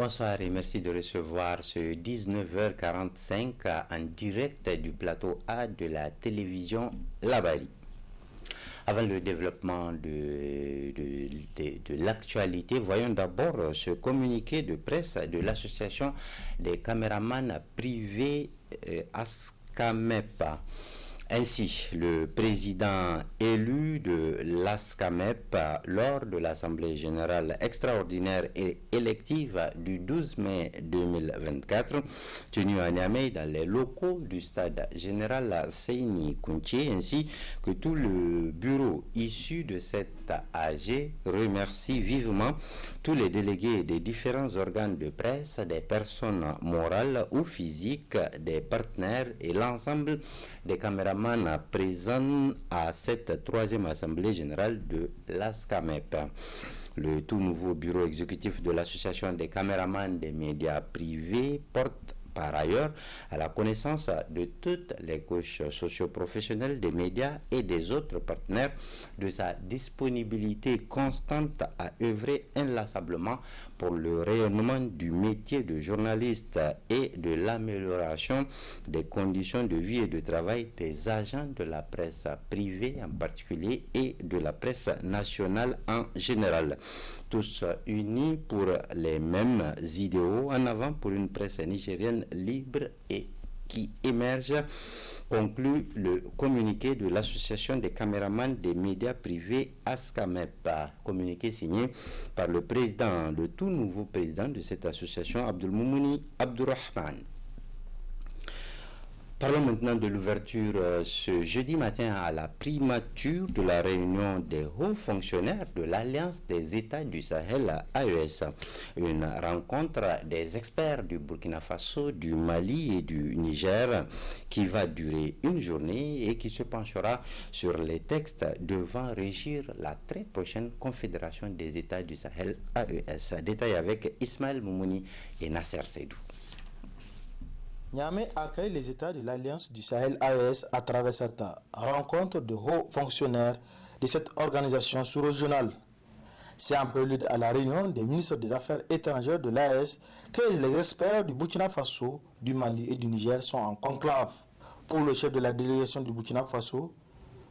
Bonsoir et merci de recevoir ce 19h45 en direct du plateau A de la télévision Labari. Avant le développement de l'actualité, voyons d'abord ce communiqué de presse de l'association des caméramans privés ASCAMEP. Ainsi, le président élu de l'ASCAMEP lors de l'Assemblée générale extraordinaire et élective du 12 mai 2024, tenue à Niamey dans les locaux du stade général Seyni Kounché, ainsi que tout le bureau issu de cette AG, remercie vivement tous les délégués des différents organes de presse, des personnes morales ou physiques, des partenaires et l'ensemble des caméramans présents à cette troisième assemblée générale de l'ASCAMEP. Le tout nouveau bureau exécutif de l'association des caméramans des médias privés porte par ailleurs à la connaissance de toutes les couches socio-professionnelles des médias et des autres partenaires de sa disponibilité constante à œuvrer inlassablement pour le rayonnement du métier de journaliste et de l'amélioration des conditions de vie et de travail des agents de la presse privée en particulier et de la presse nationale en général. Tous unis pour les mêmes idéaux, en avant pour une presse nigérienne libre et qui émerge, conclut le communiqué de l'association des caméramans des médias privés ASCAMEP, communiqué signé par le président, le tout nouveau président de cette association, Abdelmoumouni Abdourahmane. Parlons maintenant de l'ouverture ce jeudi matin à la primature de la réunion des hauts fonctionnaires de l'Alliance des États du Sahel AES. Une rencontre des experts du Burkina Faso, du Mali et du Niger qui va durer une journée et qui se penchera sur les textes devant régir la très prochaine Confédération des États du Sahel AES. Détail avec Ismaël Moumouni et Nasser Seydou. Niamey accueille les États de l'Alliance du Sahel AES à travers cette rencontre de hauts fonctionnaires de cette organisation sous-régionale. C'est un prélude à la réunion des ministres des Affaires étrangères de l'AES que les experts du Burkina Faso, du Mali et du Niger sont en conclave. Pour le chef de la délégation du Burkina Faso,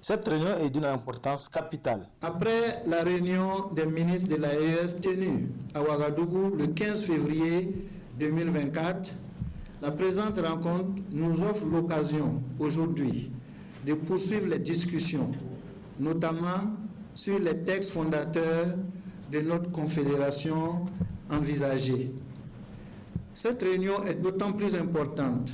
cette réunion est d'une importance capitale. Après la réunion des ministres de l'AES tenue à Ouagadougou le 15 février 2024, la présente rencontre nous offre l'occasion aujourd'hui de poursuivre les discussions, notamment sur les textes fondateurs de notre confédération envisagée. Cette réunion est d'autant plus importante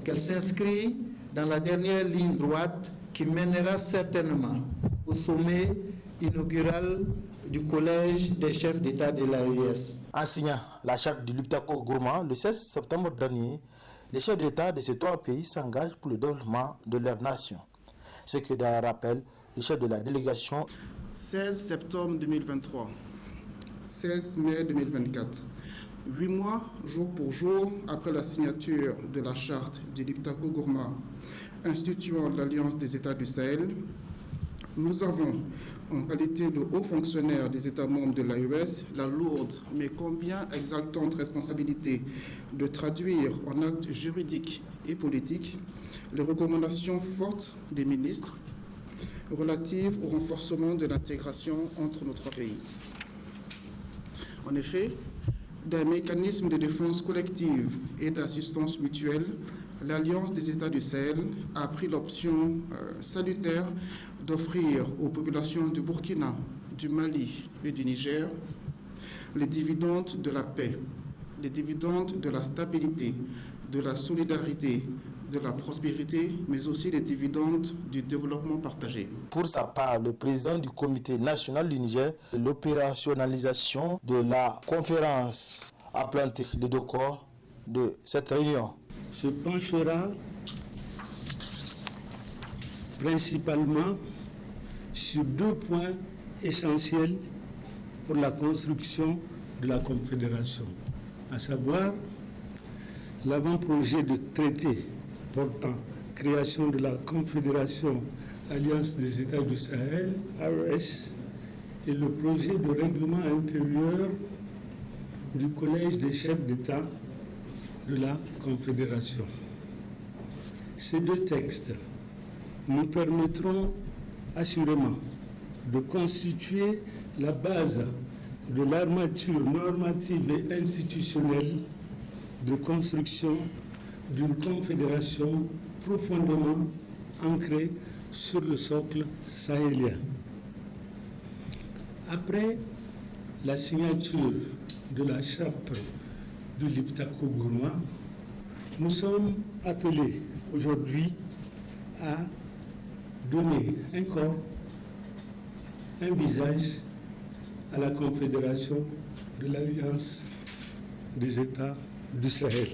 qu'elle s'inscrit dans la dernière ligne droite qui mènera certainement au sommet inaugural du Collège des chefs d'État de l'AES. En signant la charte du Liptako Gourma le 16 septembre dernier, les chefs d'État de ces trois pays s'engagent pour le développement de leur nation. Ce que rappelle le chef de la délégation. 16 septembre 2023, 16 mai 2024, 8 mois, jour pour jour, après la signature de la charte du Liptako Gourma, instituant l'Alliance des États du Sahel, nous avons, en qualité de hauts fonctionnaires des États membres de l'AES, la lourde mais combien exaltante responsabilité de traduire en actes juridiques et politiques les recommandations fortes des ministres relatives au renforcement de l'intégration entre nos trois pays. En effet, d'un mécanisme de défense collective et d'assistance mutuelle, l'Alliance des États du Sahel a pris l'option salutaire d'offrir aux populations du Burkina, du Mali et du Niger les dividendes de la paix, les dividendes de la stabilité, de la solidarité, de la prospérité, mais aussi les dividendes du développement partagé. Pour sa part, le président du Comité national du Niger, l'opérationnalisation de la conférence a planté le décor de cette réunion. Se penchera principalement sur deux points essentiels pour la construction de la Confédération, à savoir l'avant-projet de traité portant création de la Confédération Alliance des États du Sahel, AES, et le projet de règlement intérieur du Collège des chefs d'État de la Confédération. Ces deux textes nous permettront assurément de constituer la base de l'armature normative et institutionnelle de construction d'une confédération profondément ancrée sur le socle sahélien. Après la signature de la charte de l'Iptako-Gourma, nous sommes appelés aujourd'hui à donner un corps, un visage à la Confédération de l'Alliance des États du Sahel.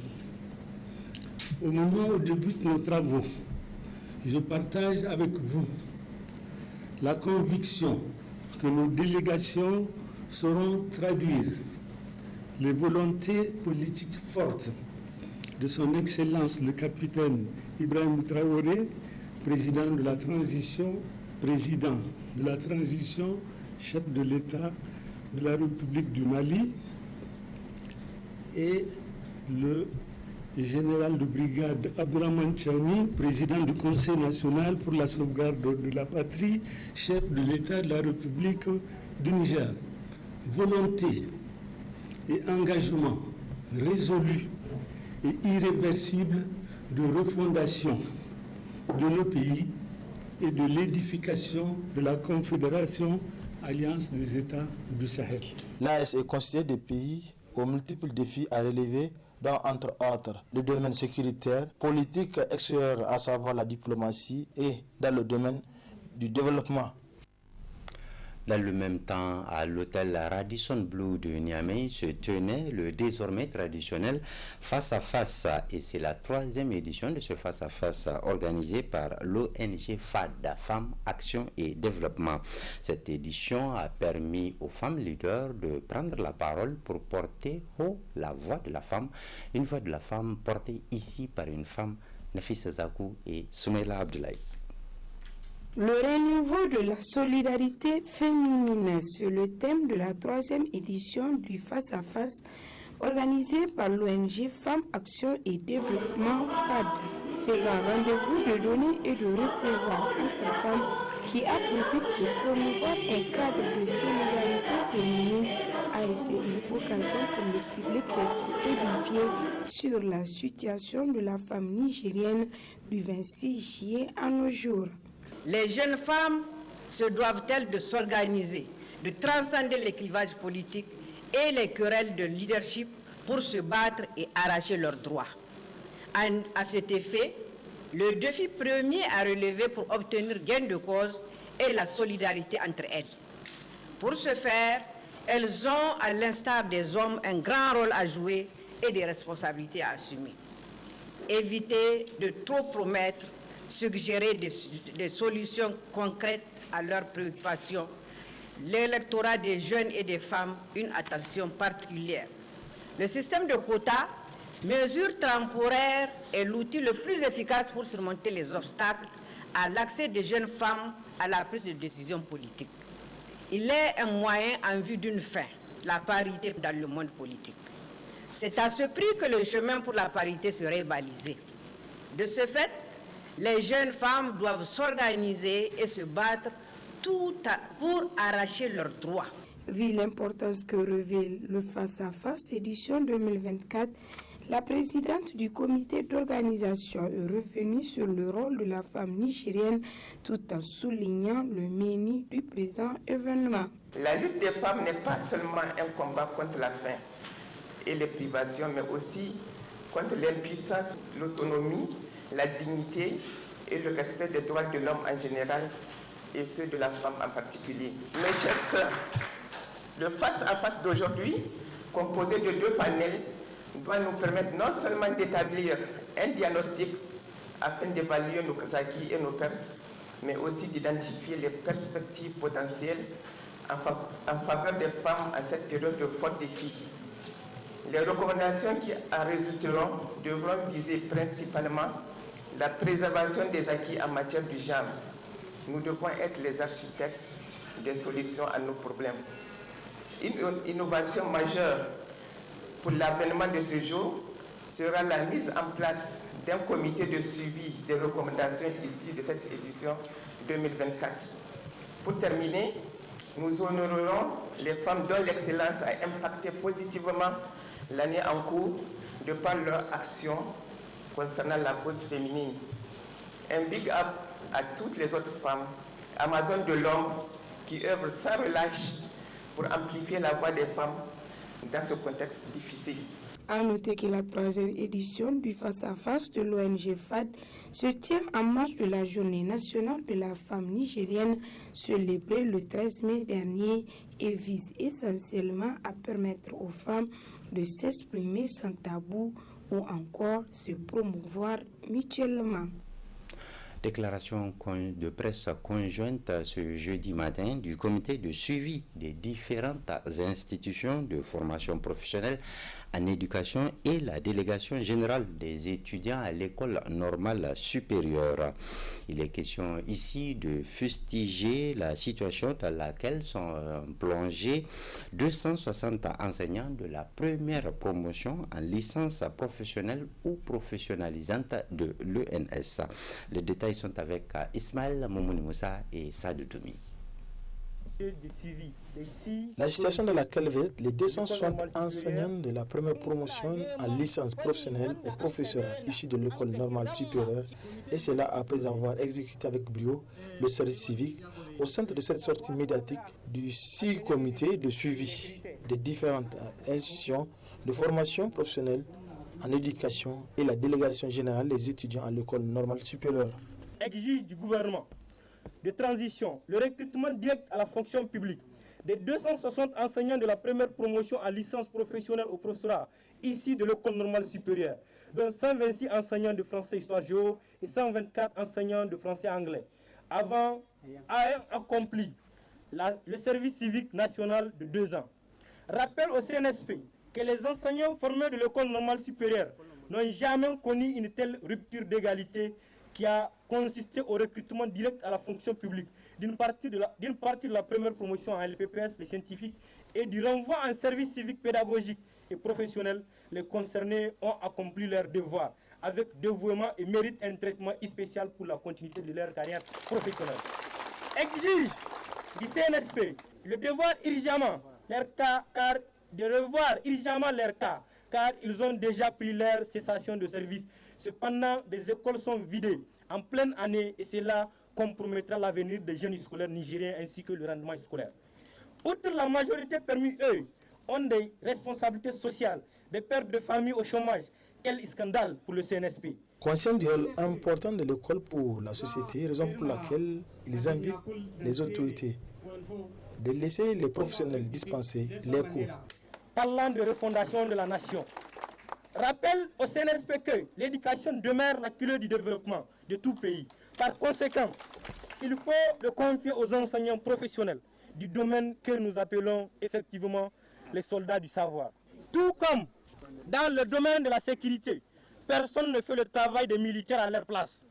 Au moment où débutent nos travaux, je partage avec vous la conviction que nos délégations sauront traduire les volontés politiques fortes de son Excellence le capitaine Ibrahim Traoré, président de la transition, chef de l'État de la République du Mali, et le général de brigade Abdourahmane Tchani, président du Conseil national pour la sauvegarde de la patrie, chef de l'État de la République du Niger. Volonté et engagement résolu et irréversible de refondation de nos pays et de l'édification de la Confédération Alliance des États du Sahel. L'AES est considéré des pays aux multiples défis à relever, dont entre autres le domaine sécuritaire, politique extérieure, à savoir la diplomatie, et dans le domaine du développement. Dans le même temps, à l'hôtel Radisson Blu de Niamey se tenait le désormais traditionnel face-à-face. Et c'est la 3e édition de ce face-à-face organisé par l'ONG FAD, Femmes, Action et Développement. Cette édition a permis aux femmes leaders de prendre la parole pour porter haut la voix de la femme. Une voix de la femme portée ici par une femme, Nafissa Zakou et Soumaïla Abdoulaye. Le renouveau de la solidarité féminine, c'est le thème de la 3e édition du face-à-face organisé par l'ONG Femmes, Action et Développement FAD. C'est un rendez-vous de donner et de recevoir entre femmes qui a pour but de promouvoir un cadre de solidarité féminine a été une occasion pour le public d'être édifié sur la situation de la femme nigérienne du 26 juillet à nos jours. Les jeunes femmes se doivent-elles de s'organiser, de transcender les clivages politiques et les querelles de leadership pour se battre et arracher leurs droits. À cet effet, le défi premier à relever pour obtenir gain de cause est la solidarité entre elles. Pour ce faire, elles ont, à l'instar des hommes, un grand rôle à jouer et des responsabilités à assumer. Éviter de trop promettre, suggérer des solutions concrètes à leurs préoccupations. L'électorat des jeunes et des femmes, une attention particulière. Le système de quotas, mesure temporaire, est l'outil le plus efficace pour surmonter les obstacles à l'accès des jeunes femmes à la prise de décision politique. Il est un moyen en vue d'une fin, la parité dans le monde politique. C'est à ce prix que le chemin pour la parité serait balisé. De ce fait, les jeunes femmes doivent s'organiser et se battre pour arracher leurs droits. Vu l'importance que revêt le face-à-face édition 2024, la présidente du comité d'organisation est revenue sur le rôle de la femme nigérienne tout en soulignant le menu du présent événement. La lutte des femmes n'est pas seulement un combat contre la faim et les privations, mais aussi contre l'impuissance, l'autonomie, la dignité et le respect des droits de l'homme en général et ceux de la femme en particulier. Mes chères sœurs, le face-à-face d'aujourd'hui, composé de 2 panels, doit nous permettre non seulement d'établir un diagnostic afin d'évaluer nos acquis et nos pertes, mais aussi d'identifier les perspectives potentielles en faveur des femmes en cette période de fort défi. Les recommandations qui en résulteront devront viser principalement la préservation des acquis en matière du genre. Nous devons être les architectes des solutions à nos problèmes. Une innovation majeure pour l'avènement de ce jour sera la mise en place d'un comité de suivi des recommandations issues de cette édition 2024. Pour terminer, nous honorerons les femmes dont l'excellence a impacté positivement l'année en cours de par leur action concernant la cause féminine. Un big up à toutes les autres femmes, Amazones de l'ombre, qui œuvrent sans relâche pour amplifier la voix des femmes dans ce contexte difficile. À noter que la 3e édition du face-à-face de l'ONG FAD se tient en marge de la Journée nationale de la femme nigérienne célébrée le 13 mai dernier et vise essentiellement à permettre aux femmes de s'exprimer sans tabou ou encore se promouvoir mutuellement. Déclaration de presse conjointe ce jeudi matin du comité de suivi des différentes institutions de formation professionnelle en éducation et la délégation générale des étudiants à l'école normale supérieure. Il est question ici de fustiger la situation dans laquelle sont plongés 260 enseignants de la première promotion en licence professionnelle ou professionnalisante de l'ENS. Les détails sont avec Ismaël Moumouni Moussa et Sadou Toumi. La situation dans laquelle vivent les 260 enseignants de la première promotion en licence professionnelle et professionnelle issus de l'école normale supérieure, et cela après avoir exécuté avec brio le service civique au centre de cette sortie médiatique du 6 comités de suivi des différentes institutions de formation professionnelle en éducation et la délégation générale des étudiants à l'école normale supérieure. Exige du gouvernement de transition le recrutement direct à la fonction publique des 260 enseignants de la première promotion en licence professionnelle au professorat ici de l'école normale supérieure, dont 126 enseignants de français histoire géo et 124 enseignants de français anglais, avant ayant accompli le service civique national de 2 ans. Rappel au CNSP que les enseignants formés de l'école normale supérieure n'ont jamais connu une telle rupture d'égalité qui a consisté au recrutement direct à la fonction publique d'une partie de la première promotion en LPPS, les scientifiques, et du renvoi en service civique pédagogique et professionnel. Les concernés ont accompli leur devoir avec dévouement et méritent un traitement spécial pour la continuité de leur carrière professionnelle. Exige du CNSP le devoir urgemment de revoir urgemment leur cas, car ils ont déjà pris leur cessation de service. Cependant, des écoles sont vidées en pleine année et cela compromettra l'avenir des jeunes scolaires nigériens ainsi que le rendement scolaire. Outre la majorité parmi eux ont des responsabilités sociales, des pères de famille au chômage. Quel scandale pour le CNSP. Conscient du rôle important de l'école pour la société, raison pour laquelle ils invitent les autorités de laisser les professionnels dispenser les cours. Parlant de refondation de la nation, rappelle au CNSP que l'éducation demeure la clé du développement de tout pays. Par conséquent, il faut le confier aux enseignants professionnels du domaine que nous appelons effectivement les soldats du savoir. Tout comme dans le domaine de la sécurité, personne ne fait le travail des militaires à leur place.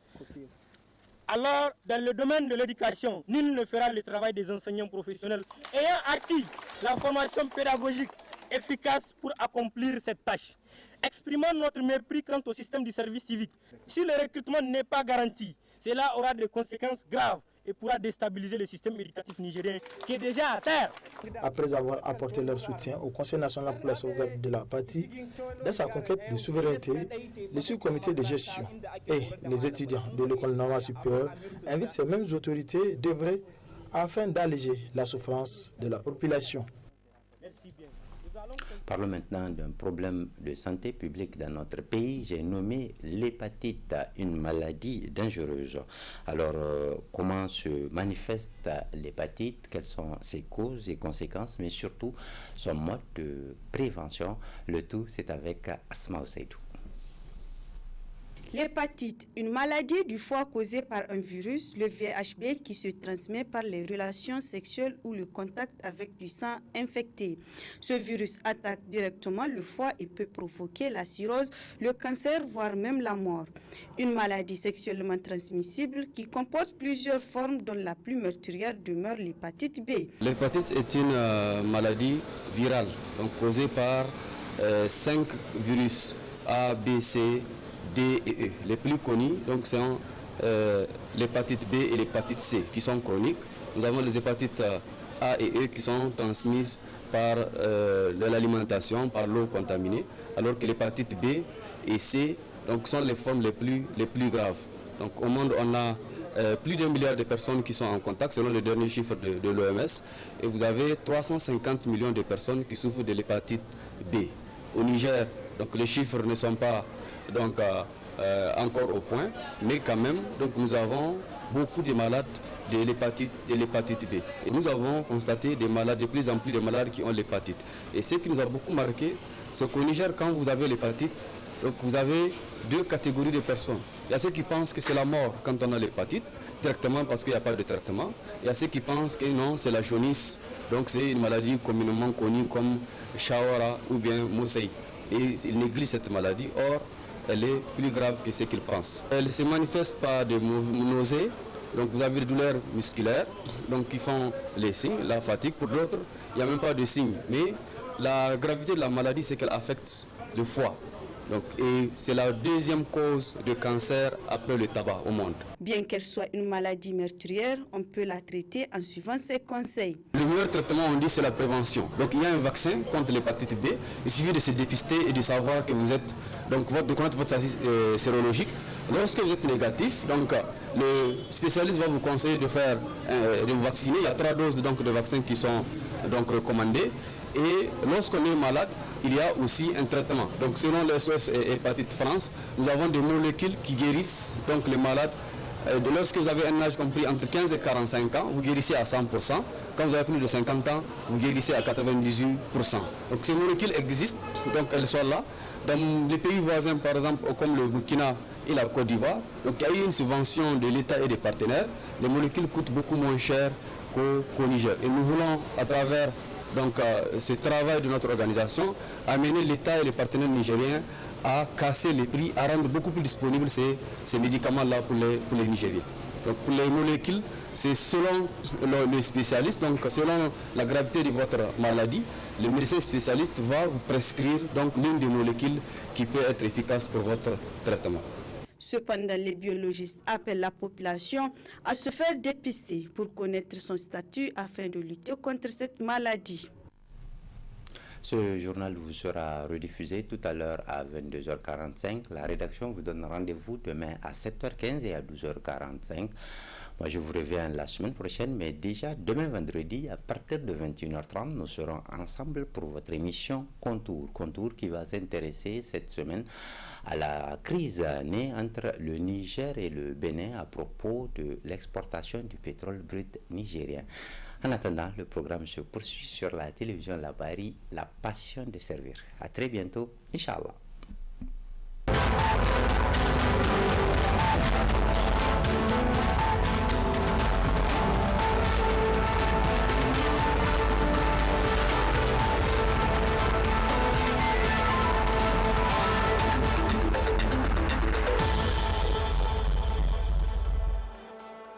Alors, dans le domaine de l'éducation, nul ne fera le travail des enseignants professionnels ayant acquis la formation pédagogique efficace pour accomplir cette tâche. Exprimons notre mépris quant au système du service civique. Si le recrutement n'est pas garanti, cela aura des conséquences graves et pourra déstabiliser le système éducatif nigérien qui est déjà à terre. Après avoir apporté leur soutien au Conseil national pour la sauvegarde de la patrie, dans sa conquête de souveraineté, le sous-comité de gestion et les étudiants de l'école normale supérieure invitent ces mêmes autorités d'œuvrer afin d'alléger la souffrance de la population. Parlons maintenant d'un problème de santé publique dans notre pays. J'ai nommé l'hépatite, une maladie dangereuse. Alors, comment se manifeste l'hépatite? Quelles sont ses causes et conséquences, mais surtout son mode de prévention? Le tout, c'est avec Asma Oseidou. L'hépatite, une maladie du foie causée par un virus, le VHB, qui se transmet par les relations sexuelles ou le contact avec du sang infecté. Ce virus attaque directement le foie et peut provoquer la cirrhose, le cancer, voire même la mort. Une maladie sexuellement transmissible qui comporte plusieurs formes dont la plus meurtrière demeure l'hépatite B. L'hépatite est une maladie virale, donc causée par 5 virus A, B, C, D et E. Les plus connus donc, sont l'hépatite B et l'hépatite C qui sont chroniques. Nous avons les hépatites A et E qui sont transmises par l'alimentation, par l'eau contaminée, alors que l'hépatite B et C donc, sont les formes les plus graves. Donc, au monde, on a plus d'1 milliard de personnes qui sont en contact, selon les derniers chiffres de l'OMS, et vous avez 350 millions de personnes qui souffrent de l'hépatite B. Au Niger, donc, les chiffres ne sont pas donc, encore au point, mais quand même, donc, nous avons beaucoup de malades de l'hépatite B. Et nous avons constaté des malades, de plus en plus de malades qui ont l'hépatite. Et ce qui nous a beaucoup marqué, c'est qu'au Niger, quand vous avez l'hépatite, donc vous avez 2 catégories de personnes. Il y a ceux qui pensent que c'est la mort quand on a l'hépatite, directement parce qu'il n'y a pas de traitement. Il y a ceux qui pensent que non, c'est la jaunisse, donc c'est une maladie communément connue comme Shawara ou bien Mousseï. Et ils négligent cette maladie, or elle est plus grave que ce qu'ils pensent. Elle se manifeste par des nausées, donc vous avez des douleurs musculaires, donc qui font les signes, la fatigue. Pour d'autres, il n'y a même pas de signes. Mais la gravité de la maladie, c'est qu'elle affecte le foie. Donc, et c'est la 2e cause de cancer après le tabac au monde. Bien qu'elle soit une maladie meurtrière, on peut la traiter en suivant ses conseils. Le meilleur traitement, on dit, c'est la prévention. Donc il y a un vaccin contre l'hépatite B. Il suffit de se dépister et de savoir que vous êtes, donc de connaître votre sérologique. Lorsque vous êtes négatif, donc le spécialiste va vous conseiller de vous vacciner. Il y a 3 doses donc, de vaccins qui sont donc recommandées. Et lorsqu'on est malade, il y a aussi un traitement. Donc selon les SOS Hépatite France, nous avons des molécules qui guérissent donc, les malades. Lorsque vous avez un âge compris entre 15 et 45 ans, vous guérissez à 100%. Quand vous avez plus de 50 ans, vous guérissez à 98%. Donc ces molécules existent, donc elles sont là. Dans les pays voisins, par exemple, comme le Burkina et la Côte d'Ivoire, donc il y a eu une subvention de l'État et des partenaires. Les molécules coûtent beaucoup moins cher qu'au Niger. Et nous voulons, à travers ce travail de notre organisation, amener l'État et les partenaires nigériens à casser les prix, à rendre beaucoup plus disponibles ces médicaments-là pour les Nigériens. Donc pour les molécules, c'est selon le spécialiste, donc selon la gravité de votre maladie, le médecin spécialiste va vous prescrire donc l'une des molécules qui peut être efficace pour votre traitement. Cependant, les biologistes appellent la population à se faire dépister pour connaître son statut afin de lutter contre cette maladie. Ce journal vous sera rediffusé tout à l'heure à 22h45. La rédaction vous donne rendez-vous demain à 7h15 et à 12h45. Moi, je vous reviens la semaine prochaine, mais déjà demain vendredi, à partir de 21h30, nous serons ensemble pour votre émission Contour. Contour qui va s'intéresser cette semaine à la crise née entre le Niger et le Bénin à propos de l'exportation du pétrole brut nigérien. En attendant, le programme se poursuit sur la télévision Labari, la passion de servir. À très bientôt, Inch'Allah.